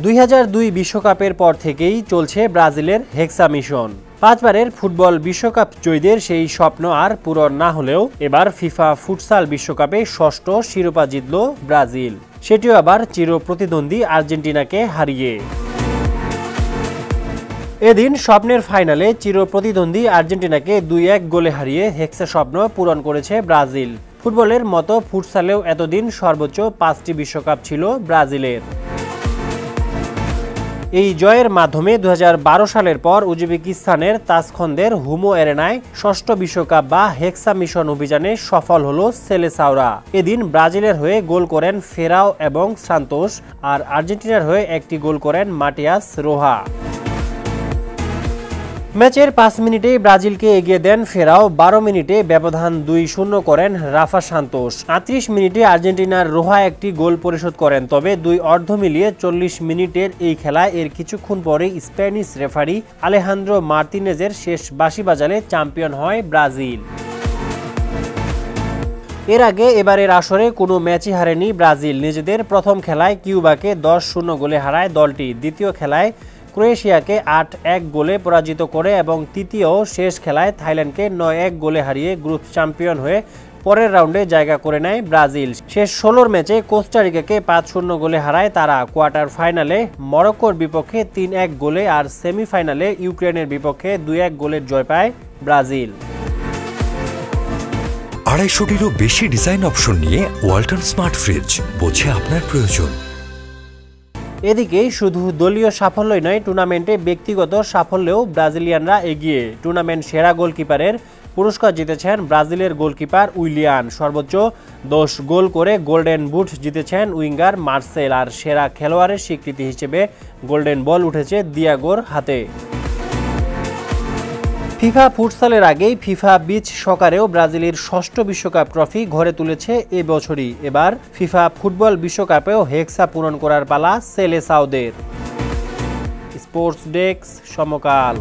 2002 বিশ্বকাপের পর থেকেই চলছে ব্রাজিলের হেক্সা মিশন। 5 বারের ফুটবল বিশ্বকাপ জয়ীদের সেই স্বপ্ন আর পূরণ না হলেও এবার ফিফা ফুটসাল বিশ্বকাপে ষষ্ঠ শিরোপা জিতল ব্রাজিল, সেটিও আবার চিরপ্রতিদ্বন্দ্বী আর্জেন্টিনাকে হারিয়ে। এদিন স্বপ্নের ফাইনালে চিরপ্রতিদ্বন্দ্বী আর্জেন্টিনাকে 2-1 গোলে হারিয়ে হেক্সা স্বপ্ন পূরণ করেছে ব্রাজিল। ফুটবলের মতো ফুটসালেও এতদিন সর্বোচ্চ 5টি বিশ্বকাপ ছিল ব্রাজিলের। এই জয়ের মাধ্যমে 2012 সালের পর উজবেকিস্তানের তাসখন্দের হুমো এরেনায় ষষ্ঠ বিশ্বকাপ বা হেক্সা মিশন অভিযানে সফল হলো সেলেসাওরা। এদিন ব্রাজিলের হয়ে গোল করেন ফেরাও এবং সান্তোস, আর আর্জেন্টিনার হয়ে একটি গোল করেন মাটিয়াস রোহা। ম্যাচের 5 মিনিটেই ব্রাজিলকে এগিয়ে দেন ফেরাও, 12 মিনিটে ব্যবধান 2-0 করেন রাফা সান্তোস। 38 মিনিটে আর্জেন্টিনার রোহা একটি গোল পরিশোধ করেন। তবে দুই অর্ধ মিলিয়ে 40 মিনিটের এই খেলায় এর কিছুক্ষণ পরেই স্প্যানিশ রেফারি আলেহান্দ্রো মার্তিনেজের শেষ বাঁশি বাজালে চ্যাম্পিয়ন হয় ব্রাজিল। এর আগে এবারের আসরে কোনো ম্যাচই হারেনি ব্রাজিল। নিজেদের প্রথম খেলায় কিউবাকে 10-0 গোলে হারায় দলটি। দ্বিতীয় খেলায় ক্রোয়েশিয়াকে 8-1 গোলে পরাজিত করে এবং তৃতীয় শেষ খেলায় থাইল্যান্ডকে 9-1 গোলে হারিয়ে গ্রুপ চ্যাম্পিয়ন হয়ে পরের রাউন্ডে জায়গা করে নেয় ব্রাজিল। শেষ 16 ম্যাচে কোস্টারিকাকে 5-0 গোলে হারায় তারা। কোয়ার্টার ফাইনালে মরক্কোর বিপক্ষে 3-1 গোলে আর সেমিফাইনালে ইউক্রেনের বিপক্ষে 2-1 গোলের জয় পায় ব্রাজিল। 250-টিরও বেশি ডিজাইন অপশন নিয়ে ওয়ালটন স্মার্ট ফ্রিজ, বোঝে আপনার প্রয়োজন। এদিকে শুধু দলীয় সাফল্যই নয়, টুর্নামেন্টে ব্যক্তিগত সাফল্যেও ব্রাজিলিয়ানরা এগিয়ে। টুর্নামেন্ট সেরা গোলকিপারের পুরস্কার জিতেছেন ব্রাজিলের গোলকিপার উইলিয়ান। সর্বোচ্চ 10 গোল করে গোল্ডেন বুট জিতেছেন উইঙ্গার মার্সেল। আর সেরা খেলোয়াড়ের স্বীকৃতি হিসেবে গোল্ডেন বল উঠেছে দিয়াগোর হাতে। ফিফা ফুটসালের আগেই ফিফা বিচ সকারেও ব্রাজিলের ষষ্ঠ বিশ্বকাপ ট্রফি ঘরে তুলেছে এ বছরই। এবার ফিফা ফুটবল বিশ্বকাপেও হেক্সা পূরণ করার পালা সেলেসাওদের। স্পোর্টস ডেস্ক, সমকাল।